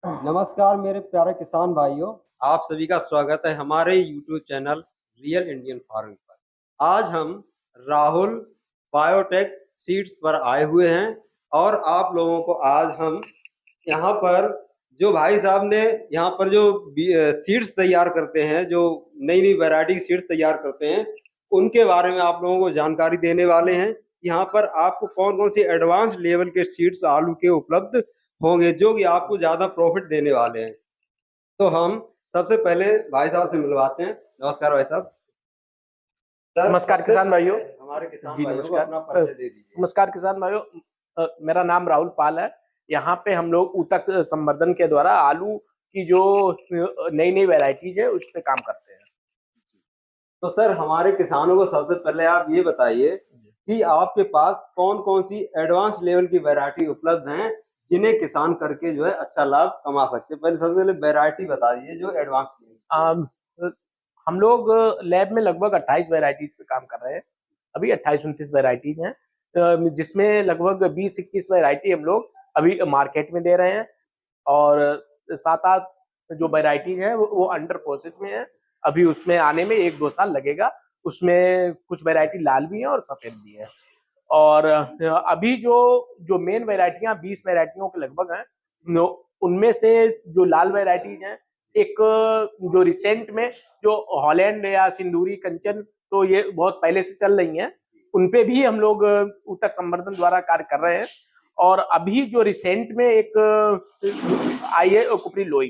नमस्कार मेरे प्यारे किसान भाइयों, आप सभी का स्वागत है हमारे YouTube channel real Indian farming पर। आज हम राहुल बायोटेक सीड्स पर आए हुए हैं और आप लोगों को आज हम यहाँ पर जो भाई साहब ने यहाँ पर जो सीड्स तैयार करते हैं, जो नई नई वैरायटी सीड्स तैयार करते हैं, उनके बारे में आप लोगों को जानकारी देने वाले हैं। यहाँ पर आपको कौन कौन सी एडवांस लेवल के सीड्स आलू के उपलब्ध होंगे जो कि आपको ज्यादा प्रॉफिट देने वाले हैं। तो हम सबसे पहले भाई साहब से मिलवाते हैं। नमस्कार भाई साहब। नमस्कार किसान भाइयों। हमारे किसान जी भाइयों को नमस्कार। अपना परिचय दे दीजिए। नमस्कार किसान भाइयों। मेरा नाम राहुल पाल है। यहाँ पे हम लोग ऊतक संवर्धन के द्वारा आलू की जो नई नई वैरायटीज है उस पे काम करते हैं। तो सर, हमारे किसानों को सबसे पहले आप ये बताइए कि आपके पास कौन कौन सी एडवांस लेवल की वैरायटी उपलब्ध हैं जिन्हें किसान करके जो है अच्छा लाभ कमा सकते हैं। पहले सबसे पहले वैरायटी बता दीजिए जो एडवांस हम लोग लैब में लगभग 28 वैरायटीज पे काम कर रहे हैं। अभी 28-29 वैरायटीज हैं, जिसमें लगभग 20-21 वैरायटी हम लोग अभी मार्केट में दे रहे हैं और 7-8 जो वैरायटीज हैं वो अंडर प्रोसेस में है। अभी उसमें आने में 1-2 साल लगेगा। उसमें कुछ वैरायटी लाल भी है और सफेद भी है। और अभी जो मेन वैरायटियां 20 वैरायटियों के लगभग हैं, उनमें से जो लाल वैरायटीज हैं, एक जो रिसेंट में जो हॉलैंड या सिंदूरी कंचन, तो ये बहुत पहले से चल रही हैं, उनपे भी हम लोग ऊतक संवर्धन द्वारा कार्य कर रहे हैं। और अभी जो रिसेंट में एक आई है कुपरी लोई,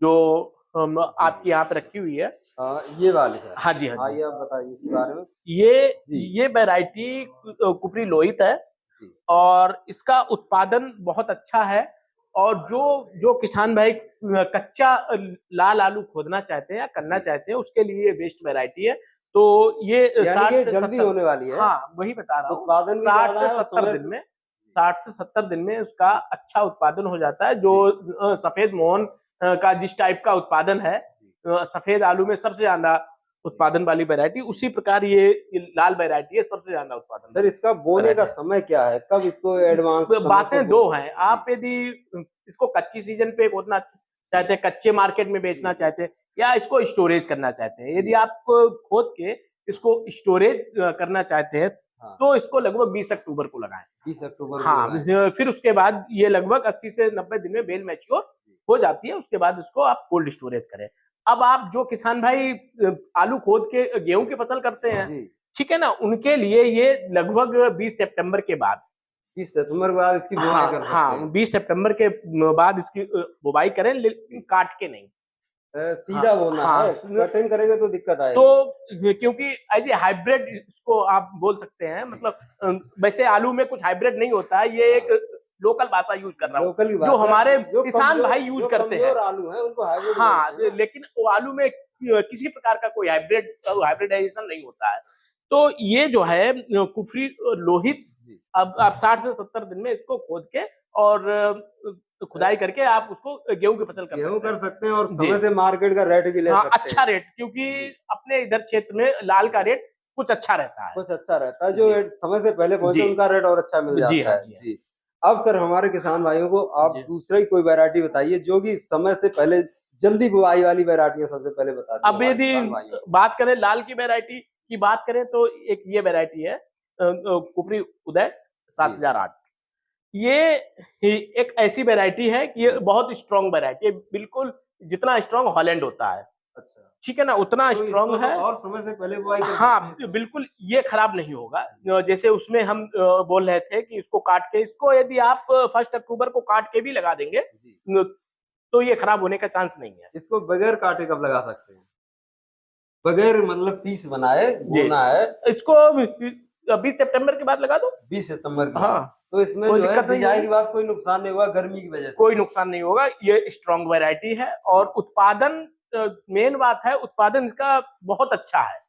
जो आपकी यहाँ पे रखी हुई है। ये वाली है। हाँ जी, हाँ जी। आइए आप बताइए इसके बारे में। ये वैरायटी कुपरी लोहित है और इसका उत्पादन बहुत अच्छा है। और जो किसान भाई कच्चा लाल आलू खोदना चाहते हैं या करना चाहते हैं, उसके लिए बेस्ट वैरायटी है। तो ये 60 से जल्दी 70 होने वाली है। हाँ, वही बता रहा हूँ। उत्पादन 60 से 70 दिन में 60 से 70 दिन में उसका अच्छा उत्पादन हो जाता है। जो सफेद मोहन का जिस टाइप का उत्पादन है, सफेद आलू में सबसे ज्यादा उत्पादन वाली वैरायटी, उसी प्रकार ये लाल वैरायटी है सबसे ज्यादा उत्पादन। सर, इसका बोने का समय क्या है, कब इसको एडवांस? बातें दो हैं। आप यदि इसको कच्ची सीजन पे खोदना चाहते हैं, कच्चे मार्केट में बेचना चाहते हैं, या इसको स्टोरेज करना चाहते हैं, यदि आप खोद के इसको स्टोरेज करना चाहते हैं, तो इसको लगभग 20 अक्टूबर को लगाएं। 20 अक्टूबर हाँ, फिर उसके बाद ये लगभग 80 से 90 दिन में बेल मैच्योर हो जाती है। उसके बाद इसको आप कोल्ड स्टोरेज करें। अब आप जो किसान भाई आलू खोद के गेहूं की फसल करते हैं, ठीक है ना, उनके लिए ये लगभग 20 सितंबर के बाद 20 सितंबर के बाद इसकी बुवाई कर सकते हैं। हाँ, 20 सितंबर के बाद इसकी बुवाई करें, लेकिन काट के नहीं, सीधा बोना है। कटिंग करेंगे तो दिक्कत आएगी। तो क्योंकि एज ए हाइब्रिड इसको आप बोल सकते हैं। मतलब वैसे आलू में कुछ हाइब्रिड नहीं होता है, ये एक लोकल भाषा यूज कर रहा हूँ, जो हमारे किसान भाई यूज करते हैं। आलू है उनको हाइब्रिड हाँ, लेकिन वो आलू में किसी प्रकार का कोई हाइब्रिडाइजेशन नहीं होता है। तो ये जो है कुफरी लोहित, अब आप 60 से 70 दिन में इसको खोद के और खुदाई करके आप उसको गेहूं की फसल कर सकते हैं और समय से मार्केट का रेट भी ले सकते हैं। अच्छा रेट, क्योंकि अपने इधर क्षेत्र में लाल का रेट कुछ अच्छा रहता है। जो समय से पहले पहुंचे उनका रेट और अच्छा मिल जाता है। जी। अब सर, हमारे किसान भाइयों को आप दूसरा ही कोई वैरायटी बताइए जो कि समय से पहले जल्दी बुआई वाली वैरायटी सबसे पहले बता दीजिए। अब यदि बात करें लाल की वैरायटी की बात करें, तो एक ये वैरायटी है कुफरी उदय 7008। ये एक ऐसी वैरायटी है कि ये बहुत स्ट्रॉन्ग वैरायटी है, बिल्कुल जितना स्ट्रॉन्ग हॉलैंड होता है। अच्छा, ठीक है ना, उतना स्ट्रॉन्ग है और समय से पहले बुआई कर हाँ, बिल्कुल ये खराब नहीं होगा। जैसे उसमें हम बोल रहे थे कि इसको काट के, इसको यदि आप 1 अक्टूबर को काट के भी लगा देंगे तो ये खराब होने का चांस नहीं है। इसको बगैर काटे कब लगा सकते हैं? बगैर मतलब पीस बनाए बोना है इसको 20 सितंबर के बाद लगा दो। 20 सितंबर के बाद। तो इसमें जो है बिजाई के बाद कोई नुकसान नहीं होगा, गर्मी की वजह से कोई नुकसान नहीं होगा। ये स्ट्रॉन्ग वैरायटी है और उत्पादन, मेन बात है, उत्पादन इसका बहुत अच्छा है।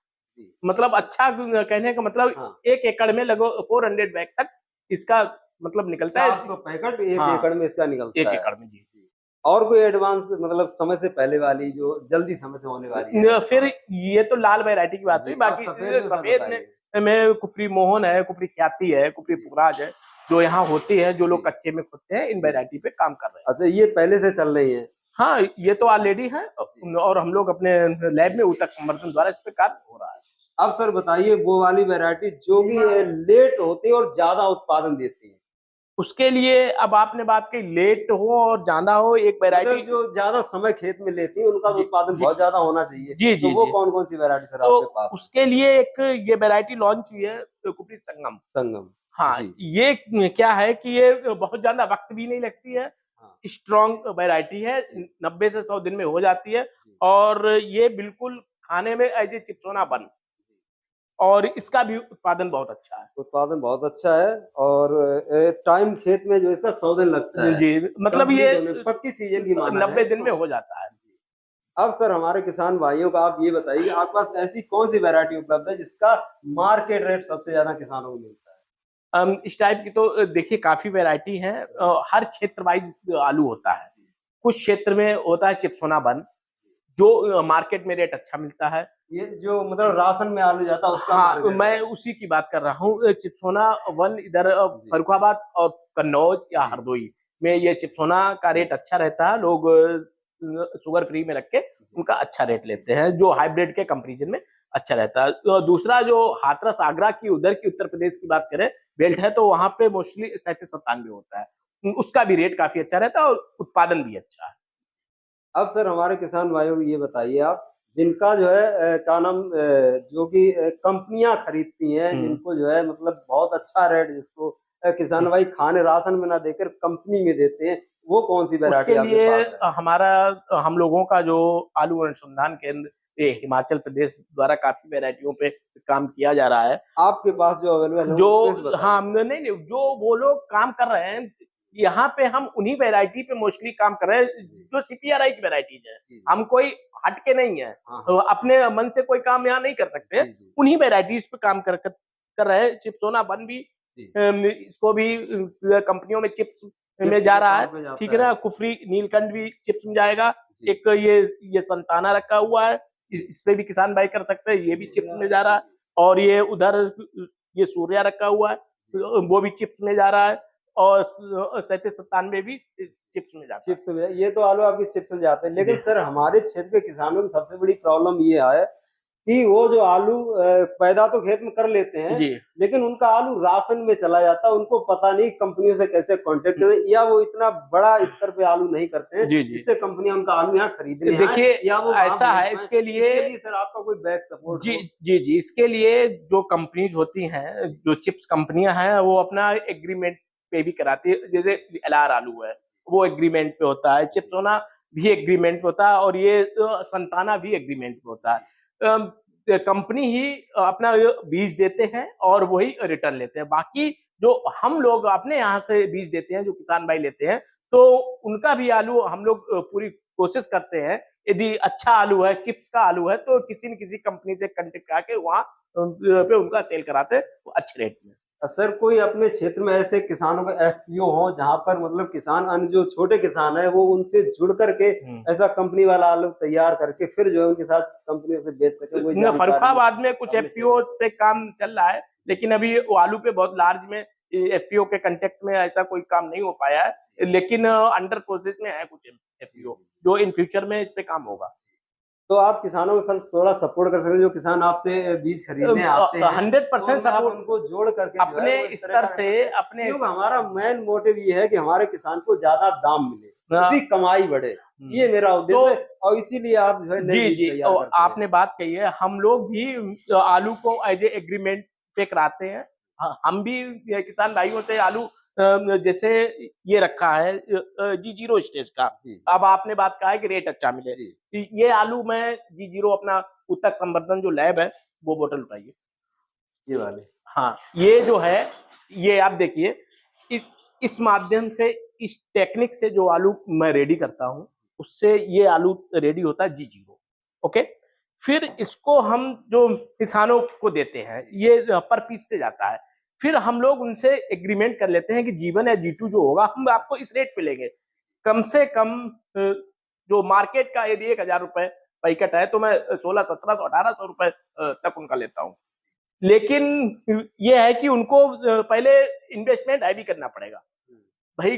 मतलब अच्छा कहने का मतलब 1 एकड़ में लगभग 400 बैग तक इसका मतलब निकलता है। 400 पैकेट 1 एकड़ में इसका निकलता है। 1 एकड़ में। जी। और कोई एडवांस मतलब समय से पहले वाली जो जल्दी समय से होने वाली है? फिर ये तो लाल वैरायटी की बात हुई। बाकी सफेद में कुफरी मोहन है, कुफरी ख्याति है, कुफरी पुखराज है, जो यहाँ होती है, जो लोग कच्चे में खोदते हैं, इन वैरायटी पे काम कर रहे हैं। अच्छा, ये पहले से चल रही है? हाँ, ये तो ऑलरेडी है और हम लोग अपने लैब में ऊतक संवर्धन द्वारा इस पे कार्य हो रहा है। अब सर बताइए वो वाली वैरायटी जो कि लेट होती है और ज्यादा उत्पादन देती है। उसके लिए अब आपने बात की, लेट हो और ज्यादा हो, एक वैरायटी मतलब जो ज्यादा समय खेत में लेती है उनका तो जी उत्पादन जी बहुत ज्यादा होना चाहिए। जी तो जी वो जी कौन कौन सी वैरायटी सर तो आपके पास है? उसके लिए एक ये वैरायटी लॉन्च हुई है, कुपरी संगम। संगम। हाँ, जी। ये क्या है कि ये बहुत ज्यादा वक्त भी नहीं लगती है, हाँ। स्ट्रॉन्ग वैरायटी है, जी। 90 से 100 दिन में हो जाती है जी। और ये बिल्कुल खाने में एज ए चिप्सोना बन, और इसका भी उत्पादन बहुत अच्छा है। उत्पादन बहुत अच्छा है और टाइम खेत में जो इसका 100 दिन लगता है जी, मतलब ये कंप्लीट होने, पक्की सीजन की माना 90 जाए दिन में तो। हो जाता है। अब सर हमारे किसान भाइयों का आप ये बताइए कि आपके पास ऐसी कौन सी वैरायटी उपलब्ध है जिसका मार्केट रेट सबसे ज्यादा किसानों को मिलता है? इस टाइप की तो देखिए काफी वैरायटी है, हर क्षेत्र वाइज आलू होता है। कुछ क्षेत्र में होता है चिप्सोना वन, जो मार्केट में रेट अच्छा मिलता है। ये जो मतलब राशन में आलू जाता है उसका हाँ, मार्केट मैं रेट? उसी की बात कर रहा हूँ। चिप्सोना वन इधर जी। फर्रुखाबाद और कन्नौज या जी। हरदोई में ये चिप्सोना का जी। रेट अच्छा रहता है। लोग शुगर फ्री में रख के जी। उनका अच्छा रेट लेते हैं, जो हाइब्रिड के कंपैरिजन में अच्छा रहता है। तो दूसरा जो हाथरस आगरा की उधर की उत्तर प्रदेश की बात करें बेल्ट है, तो वहां पे मोस्टली 37-97 होता है। उसका भी रेट काफी अच्छा रहता है और उत्पादन भी अच्छा है। अब सर हमारे किसान भाइयों को ये बताइए आप, जिनका जो है क्या नाम जो कि कंपनियां खरीदती हैं, हम्म जिनको जो है मतलब बहुत अच्छा रेट जिसको किसान हम्म। भाई खाने राशन में ना देकर कंपनी में देते हैं, वो कौन सी वैरायटी उसके आपके लिए पास है? हमारा हम लोगों का जो आलू अनुसंधान केंद्र ये हिमाचल प्रदेश द्वारा काफी वैरायटियों पे काम किया जा रहा है। आपके पास जो अवेलेबल है जो उसमें से हाँ, बताइए सर। नहीं नहीं, जो वो लोग काम कर रहे हैं यहाँ पे, हम उन्हीं वैरायटी पे मोस्टली काम कर रहे हैं जी। जो सीपीआरआई की वैराइटीज है। जी। हम कोई हट के नहीं है, हाँ तो हाँ। अपने मन से कोई काम यहाँ नहीं कर सकते। जी। जी। उन्हीं वैरायटीज पे काम कर रहे हैं। चिप्सोना बन भी जी। इसको भी कंपनियों में चिप्स में चिप्स जा के रहा है, तौर पे ठीक जाता है है। ना। कुफरी नीलकंठ भी चिप्स में जाएगा। जी। एक ये संताना रखा हुआ है, जी। इस पे भी किसान भाई कर सकते हैं, ये भी चिप्स में जा रहा है। जी। और ये उधर ये सूर्या रखा हुआ है, वो भी चिप्स में जा रहा है। और 37-97 भी चिप्स में जाता चिप्स में, ये तो आलू आपकी चिप्स में जाते हैं, है। लेकिन सर हमारे क्षेत्र के किसानों की सबसे बड़ी प्रॉब्लम ये है कि वो जो आलू पैदा तो खेत में कर लेते हैं, जी लेकिन उनका आलू राशन में चला जाता है। उनको पता नहीं कंपनियों से कैसे कांटेक्ट करें, या वो इतना बड़ा स्तर पे आलू नहीं करते हैं जी जी जिससे कंपनियां उनका आलू यहाँ खरीदने आए देखिए, या वो वहां ऐसा भेज है पाए। इसके लिए। इसके लिए सर आपका कोई बैक सपोर्ट जी हो? जी जी इसके लिए जो कंपनीज होती हैं, जो चिप्स कंपनियां हैं, वो अपना एग्रीमेंट पे भी कराती है। जैसे एलआर आलू है, वो एग्रीमेंट पे होता है। चिप्सोना भी एग्रीमेंट पे होता है, और ये संताना भी एग्रीमेंट पे होता है। कंपनी ही अपना बीज देते हैं और वही रिटर्न लेते हैं। बाकी जो हम लोग अपने यहाँ से बीज देते हैं, जो किसान भाई लेते हैं, तो उनका भी आलू हम लोग पूरी कोशिश करते हैं, यदि अच्छा आलू है, चिप्स का आलू है, तो किसी न किसी कंपनी से कांटेक्ट करके वहां पे उनका सेल कराते हैं अच्छे रेट में। सर कोई अपने क्षेत्र में ऐसे किसानों के एफपीओ हो जहां पर मतलब किसान अन्य जो छोटे किसान है वो उनसे जुड़ करके ऐसा कंपनी वाला आलू तैयार करके फिर जो है उनके साथ कंपनियों से बेच सके, कोई जानकारी फर्रुखाबाद में कुछ अपने एफपीओ क्षेत्र पे काम चल रहा है, लेकिन अभी वो आलू पे बहुत लार्ज में एफपीओ के कांटेक्ट में ऐसा कोई काम नहीं हो पाया है। लेकिन अंडर प्रोसेस में है कुछ एफपीओ, जो इन फ्यूचर में इस पे काम होगा। तो आप किसानों को सर थोड़ा सपोर्ट कर सकते हैं, जो किसान आपसे बीज खरीदने आते हैं तो 100% उनमें आप सपोर्ट उनको जोड़ करके जो है अपने वो इस तरह स्तर का से, कर सके, अपने क्योंकि हमारा मेन मोटिव ये है कि हमारे किसान को ज्यादा दाम मिले, उसकी कमाई बढ़े, ये मेरा तो उद्देश्य है। और इसीलिए आप जो है नई जी बीज जी तैयार करते हैं। आपने बात कही है, हम लोग भी आलू को एज ए एग्रीमेंट पे कराते हैं। हम भी किसान भाइयों से आलू जैसे ये रखा है G0 स्टेज का। जी। जी। अब आपने बात कहा है कि रेट अच्छा मिले, जी। ये आलू मैं G0 अपना उत्तक संवर्धन जो लैब है, वो बोतल उठाइए, ये वाले। हाँ, ये जो है, ये आप देखिए, इस माध्यम से, इस टेक्निक से जो आलू मैं रेडी करता हूँ, उससे ये आलू रेडी होता है G0। ओके, फिर इसको हम जो किसानों को देते हैं, ये पर पीस से जाता है। फिर हम लोग उनसे एग्रीमेंट कर लेते हैं कि G1 या G2 जो होगा, हम आपको इस रेट पे लेंगे। कम से कम जो मार्केट का यदि 1000 रुपए पैकेट है, तो मैं 1600, 1700, 1800 रुपए तक उनका लेता हूँ। लेकिन ये है कि उनको पहले इन्वेस्टमेंट हैवी करना पड़ेगा भाई।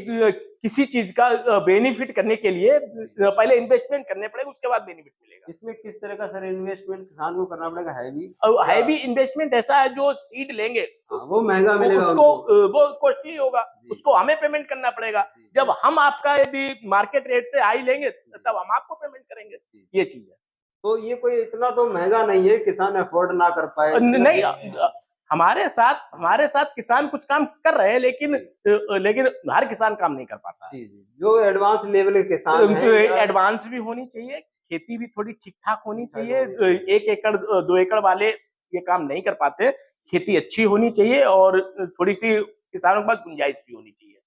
किसी चीज का बेनिफिट करने के लिए पहले इन्वेस्टमेंट करने पड़ेगा, उसके बाद बेनिफिट मिलेगा। इसमें किस तरह का सर इन्वेस्टमेंट किसान को करना पड़ेगा? हैवी इन्वेस्टमेंट ऐसा है, जो सीड लेंगे वो महंगा मिलेगा उसको, वो कॉस्टली होगा, उसको हमें पेमेंट करना पड़ेगा। जब हम आपका यदि मार्केट रेट से हाई लेंगे तब हम आपको पेमेंट करेंगे, ये चीज है। तो ये कोई इतना तो महंगा नहीं है किसान अफोर्ड ना कर पाए? नहीं, हमारे साथ किसान कुछ काम कर रहे हैं, लेकिन हर किसान काम नहीं कर पाता। जी जी, जो एडवांस लेवल के किसान हैं, एडवांस भी होनी चाहिए, खेती भी थोड़ी ठीक ठाक होनी चाहिए। 1 एकड़ 2 एकड़ वाले ये काम नहीं कर पाते। खेती अच्छी होनी चाहिए और थोड़ी सी किसानों के पास गुंजाइश भी होनी चाहिए।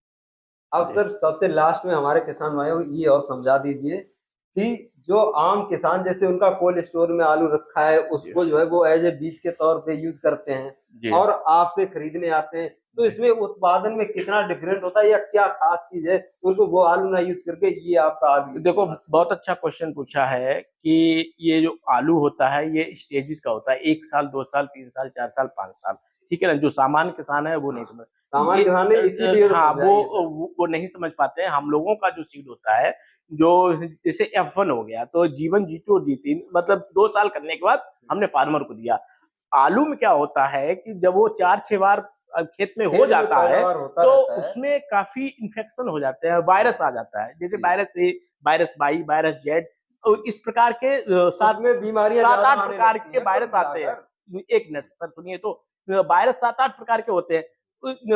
अब सर सबसे लास्ट में हमारे किसान भाइयों को ये और समझा दीजिए कि जो आम किसान जैसे उनका कोल्ड स्टोर में आलू रखा है, उसको जो है वो एज ए बीज के तौर पे यूज करते हैं और आपसे खरीदने आते हैं, तो इसमें उत्पादन में कितना डिफरेंट होता है या क्या खास चीज है उनको वो आलू ना यूज करके ये आपका आलू? देखो, बहुत अच्छा क्वेश्चन पूछा है कि ये जो आलू होता है ये स्टेजेस का होता है, 1 साल 2 साल 3 साल 4 साल 5 साल, ठीक है ना। जो सामान्य किसान है वो नहीं समझ, सामान्य किसान है इसीलिए हाँ, वो नहीं समझ पाते हैं। हम लोगों का जो सीड होता है, जो जैसे F1 हो गया, तो जीवन जीतो जी3, मतलब 2 साल करने के बाद हमने फार्मर को दिया। आलू में क्या होता है कि जब वो 4-6 बार खेत में हो जाता है तो उसमें काफी इन्फेक्शन हो जाते हैं, वायरस आ जाता है, जैसे virus A, virus by, virus Z, इस प्रकार के 7-8 प्रकार के वायरस आते हैं। एक मिनट सर सुनिए, तो वायरस 7-8 प्रकार के होते हैं।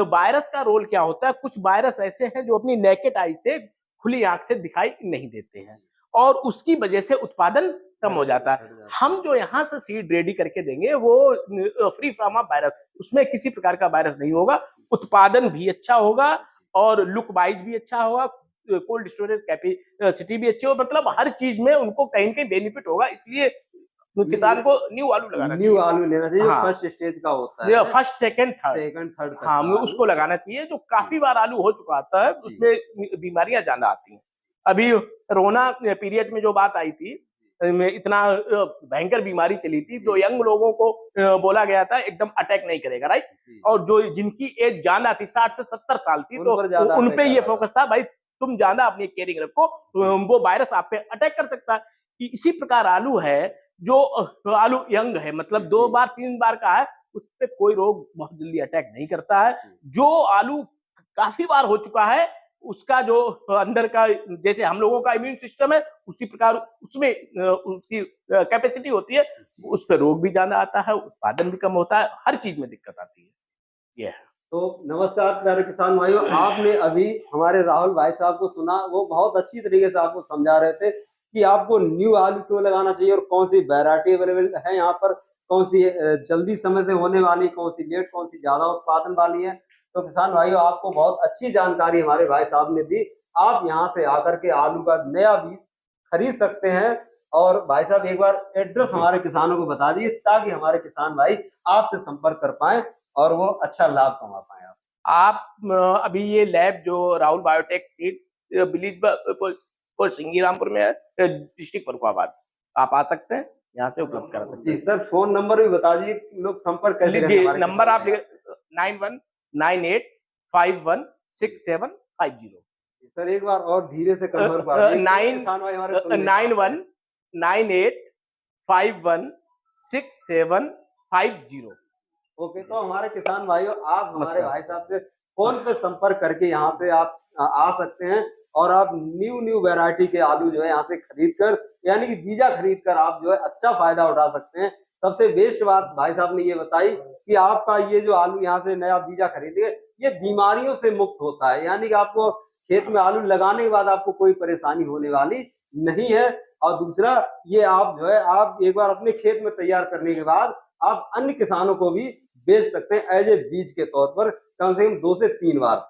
वायरस का रोल क्या होता है? कुछ वायरस ऐसे हैं जो अपनी नेकेड आई से, खुली आंख से दिखाई नहीं देते हैं और उसकी वजह से उत्पादन कम हो जाता है। हम जो यहाँ से सीड रेडी करके देंगे वो फ्री फ्रॉम ऑफ वायरस, उसमें किसी प्रकार का वायरस नहीं होगा, उत्पादन भी अच्छा होगा और लुक वाइज भी अच्छा होगा, कोल्ड स्टोरेज कैपेसिटी भी अच्छी हो, मतलब हर चीज में उनको कहीं न कहीं बेनिफिट होगा। इसलिए किसान को न्यू आलू लगाना चाहिए। न्यू आलू लेना चाहिए, हाँ, फर्स्ट स्टेज का होता है, फर्स्ट सेकंड थर्ड, हाँ, उसको लगाना चाहिए। जो काफी बार आलू हो चुका आता है, उसमें बीमारियां ज्यादा आती हैं। अभी कोरोना पीरियड में जो बात आई थी, इतना भयंकर बीमारी चली थी, जो यंग लोगों को बोला गया था एकदम अटैक नहीं करेगा, राइट, और जो जिनकी एज ज्यादा थी 60 से 70 साल थी, तो उन पे ये फोकस था, भाई तुम ज्यादा अपनी केयरिंग रखो, वो वायरस आप पे अटैक कर सकता है। इसी प्रकार आलू है, जो आलू यंग है, मतलब 2 बार 3 बार का है, उस पे कोई रोग बहुत जल्दी अटैक नहीं करता है। जो आलू काफी बार हो चुका है, उसका जो अंदर का, जैसे हम लोगों का इम्यून सिस्टम है, उसी प्रकार उसमें उसकी कैपेसिटी होती है, उस पर रोग भी ज्यादा आता है, उत्पादन भी कम होता है, हर चीज में दिक्कत आती है। ये है। तो नमस्कार प्यारे किसान भाइयों, आपने अभी हमारे राहुल भाई साहब को सुना, वो बहुत अच्छी तरीके से आपको समझा रहे थे कि आपको न्यू आलू क्यों लगाना चाहिए और कौन सी वैरायटी अवेलेबल है यहाँ पर, कौन सी जल्दी समय से होने वाली, कौन सी लेट, कौन सी ज्यादा उत्पादन वाली है। तो किसान भाइयों, आपको बहुत अच्छी जानकारी हमारे भाई साहब ने दी। आप यहाँ से आकर के आलू का नया बीज खरीद सकते हैं। और भाई साहब एक बार एड्रेस हमारे किसानों को बता दीजिए ताकि हमारे किसान भाई आपसे संपर्क कर पाए और वो अच्छा लाभ कमा पाए। आप अभी ये लैब जो राहुल बायोटेक सीड विलेज सिंगीरामपुर में है, डिस्ट्रिक्ट फर्रुखाबाद, आप आ सकते हैं, यहाँ से उपलब्ध करा सकते हैं। जी सर, फोन नंबर भी बता दीजिए, लोग संपर्क कैसे करें? नंबर आप 9198516750। सर एक बार और धीरे से 91516750। ओके, तो हमारे किसान भाइयों, आप हमारे भाई साहब से फोन पे संपर्क करके यहाँ से आप आ सकते हैं और आप न्यू वैरायटी के आलू जो है यहाँ से खरीद कर, यानी कि बीजा खरीद कर आप जो है अच्छा फायदा उठा सकते हैं। सबसे बेस्ट बात भाई साहब ने ये बताई कि आपका ये जो आलू यहाँ से नया बीजा खरीदिए, ये बीमारियों से मुक्त होता है, यानी कि आपको खेत में आलू लगाने के बाद आपको कोई परेशानी होने वाली नहीं है। और दूसरा, ये आप जो है, आप एक बार अपने खेत में तैयार करने के बाद आप अन्य किसानों को भी बेच सकते हैं एज ए बीज के तौर पर, कम से कम 2 से 3 बार।